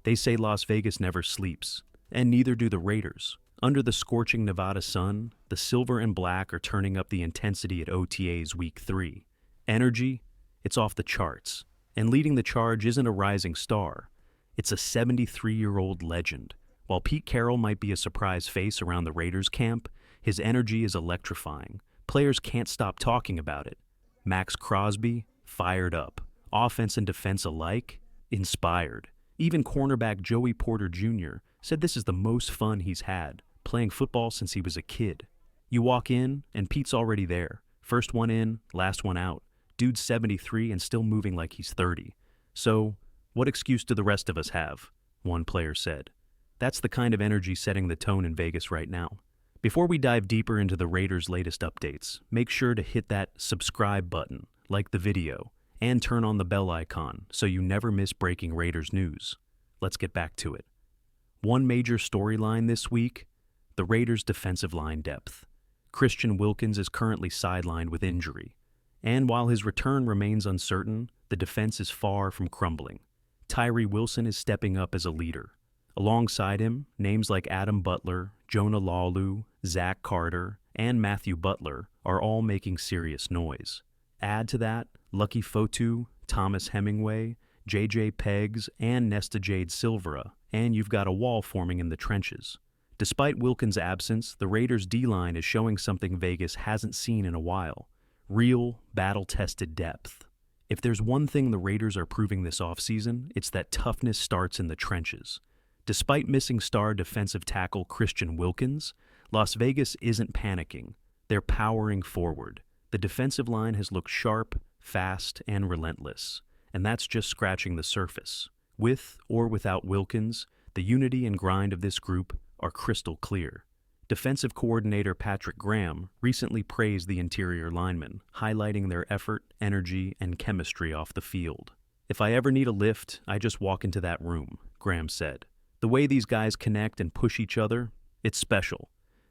They say Las Vegas never sleeps, and neither do the Raiders. Under the scorching Nevada sun, the silver and black are turning up the intensity at OTA's Week 3. Energy? It's off the charts. And leading the charge isn't a rising star. It's a 73-year-old legend. While Pete Carroll might be a surprise face around the Raiders camp, his energy is electrifying. Players can't stop talking about it. Max Crosby, fired up. Offense and defense alike, inspired. Even cornerback Joey Porter Jr. said this is the most fun he's had, playing football since he was a kid. You walk in, and Pete's already there. First one in, last one out. Dude's 73 and still moving like he's 30. So, what excuse do the rest of us have? One player said. That's the kind of energy setting the tone in Vegas right now. Before we dive deeper into the Raiders' latest updates, make sure to hit that subscribe button, like the video, and turn on the bell icon so you never miss breaking Raiders news. Let's get back to it. One major storyline this week, the Raiders' defensive line depth. Christian Wilkins is currently sidelined with injury, and while his return remains uncertain, the defense is far from crumbling. Tyree Wilson is stepping up as a leader. Alongside him, names like Adam Butler, Jonah Laulu, Zach Carter, and Matthew Butler are all making serious noise. Add to that Lucky Fotu, Thomas Hemingway, J.J. Peggs, and Nesta Jade Silvera, and you've got a wall forming in the trenches. Despite Wilkins' absence, the Raiders' D-line is showing something Vegas hasn't seen in a while. Real, battle-tested depth. If there's one thing the Raiders are proving this offseason, it's that toughness starts in the trenches. Despite missing star defensive tackle Christian Wilkins, Las Vegas isn't panicking. They're powering forward. The defensive line has looked sharp, fast, and relentless, and that's just scratching the surface. With or without Wilkins, the unity and grind of this group are crystal clear. Defensive coordinator Patrick Graham recently praised the interior linemen, highlighting their effort, energy, and chemistry off the field. "If I ever need a lift, I just walk into that room," Graham said. "The way these guys connect and push each other, it's special."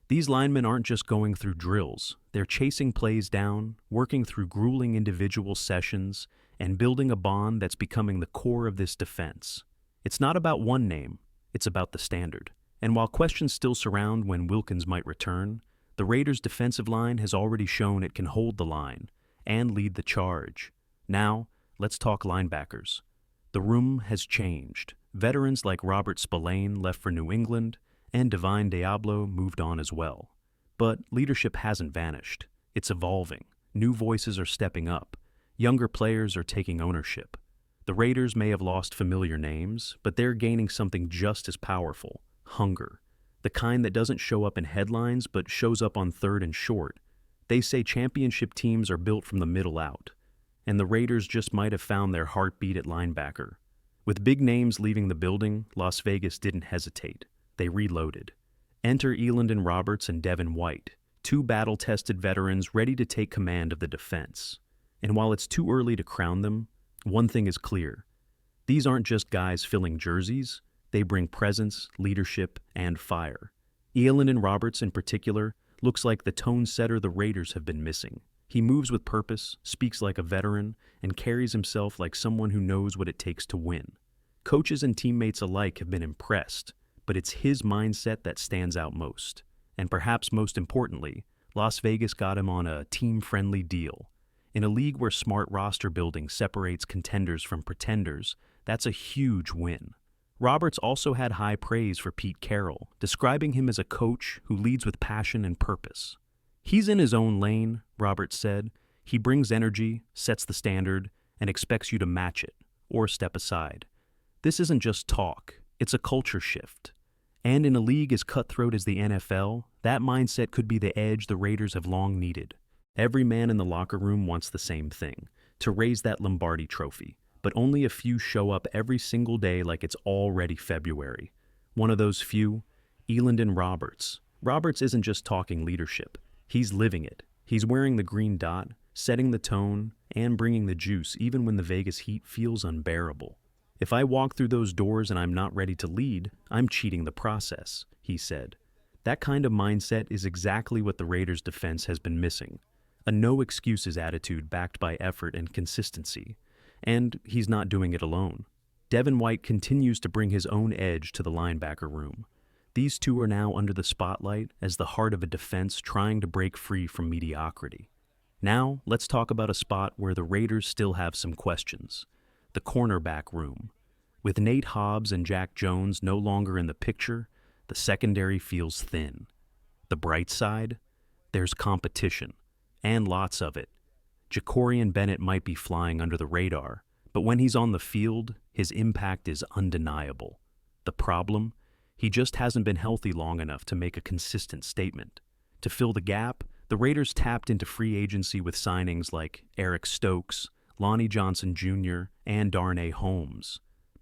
These linemen aren't just going through drills. They're chasing plays down, working through grueling individual sessions, and building a bond that's becoming the core of this defense. It's not about one name, it's about the standard. And while questions still surround when Wilkins might return, the Raiders' defensive line has already shown it can hold the line and lead the charge. Now, let's talk linebackers. The room has changed. Veterans like Robert Spillane left for New England, and Divine Diablo moved on as well. But leadership hasn't vanished. It's evolving. New voices are stepping up. Younger players are taking ownership. The Raiders may have lost familiar names, but they're gaining something just as powerful: hunger. The kind that doesn't show up in headlines but shows up on third and short. They say championship teams are built from the middle out, and the Raiders just might have found their heartbeat at linebacker. With big names leaving the building, Las Vegas didn't hesitate. They reloaded. Enter Elandon Roberts and Devin White, two battle-tested veterans ready to take command of the defense. And while it's too early to crown them, one thing is clear. These aren't just guys filling jerseys. They bring presence, leadership, and fire. Elandon Roberts, in particular, looks like the tone setter the Raiders have been missing. He moves with purpose, speaks like a veteran, and carries himself like someone who knows what it takes to win. Coaches and teammates alike have been impressed, but it's his mindset that stands out most. And perhaps most importantly, Las Vegas got him on a team-friendly deal. In a league where smart roster building separates contenders from pretenders, that's a huge win. Roberts also had high praise for Pete Carroll, describing him as a coach who leads with passion and purpose. "He's in his own lane," Roberts said. "He brings energy, sets the standard, and expects you to match it, or step aside. This isn't just talk, it's a culture shift. And in a league as cutthroat as the NFL, that mindset could be the edge the Raiders have long needed. Every man in the locker room wants the same thing, to raise that Lombardi trophy, but only a few show up every single day like it's already February. One of those few, Elandon Roberts. Roberts isn't just talking leadership, he's living it. He's wearing the green dot, setting the tone, and bringing the juice even when the Vegas heat feels unbearable. "If I walk through those doors and I'm not ready to lead, I'm cheating the process," he said. That kind of mindset is exactly what the Raiders' defense has been missing. A no-excuses attitude backed by effort and consistency. And he's not doing it alone. Devin White continues to bring his own edge to the linebacker room. These two are now under the spotlight as the heart of a defense trying to break free from mediocrity. Now, let's talk about a spot where the Raiders still have some questions: the cornerback room. With Nate Hobbs and Jack Jones no longer in the picture, the secondary feels thin. The bright side? There's competition, and lots of it. Jacorian Bennett might be flying under the radar, but when he's on the field, his impact is undeniable. The problem? He just hasn't been healthy long enough to make a consistent statement. To fill the gap, the Raiders tapped into free agency with signings like Eric Stokes, Lonnie Johnson Jr., and Darnay Holmes.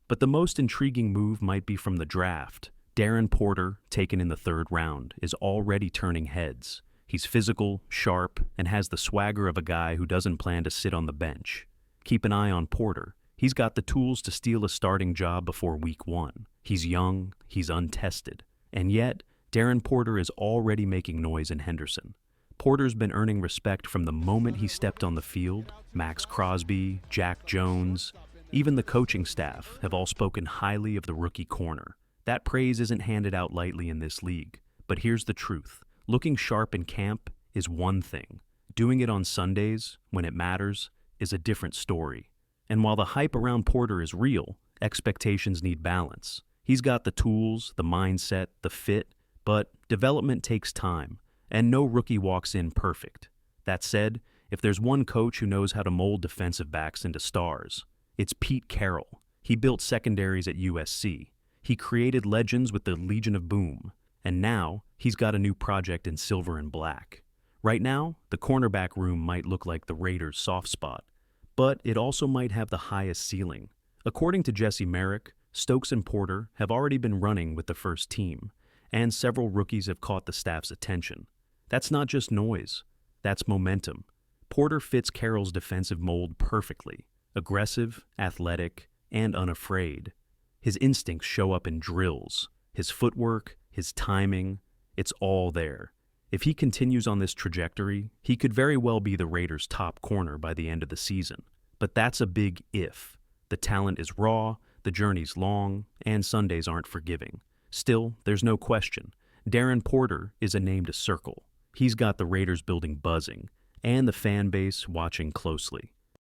But the most intriguing move might be from the draft. Darren Porter, taken in the third round, is already turning heads. He's physical, sharp, and has the swagger of a guy who doesn't plan to sit on the bench. Keep an eye on Porter. He's got the tools to steal a starting job before week 1. He's young, he's untested. And yet, Darren Porter is already making noise in Henderson. Porter's been earning respect from the moment he stepped on the field. Max Crosby, Jack Jones, even the coaching staff have all spoken highly of the rookie corner. That praise isn't handed out lightly in this league. But here's the truth. Looking sharp in camp is one thing. Doing it on Sundays, when it matters, is a different story. And while the hype around Porter is real, expectations need balance. He's got the tools, the mindset, the fit, but development takes time, and no rookie walks in perfect. That said, if there's one coach who knows how to mold defensive backs into stars, it's Pete Carroll. He built secondaries at USC. He created legends with the Legion of Boom, and now he's got a new project in silver and black. Right now, the cornerback room might look like the Raiders' soft spot, but it also might have the highest ceiling. According to Jesse Merrick, Stokes and Porter have already been running with the first team, and several rookies have caught the staff's attention. That's not just noise, that's momentum. Porter fits Carroll's defensive mold perfectly: aggressive, athletic, and unafraid. His instincts show up in drills. His footwork, his timing, it's all there. If he continues on this trajectory, he could very well be the Raiders' top corner by the end of the season. But that's a big if. The talent is raw, the journey's long, and Sundays aren't forgiving. Still, there's no question. Darren Porter is a name to circle. He's got the Raiders building buzzing, and the fan base watching closely.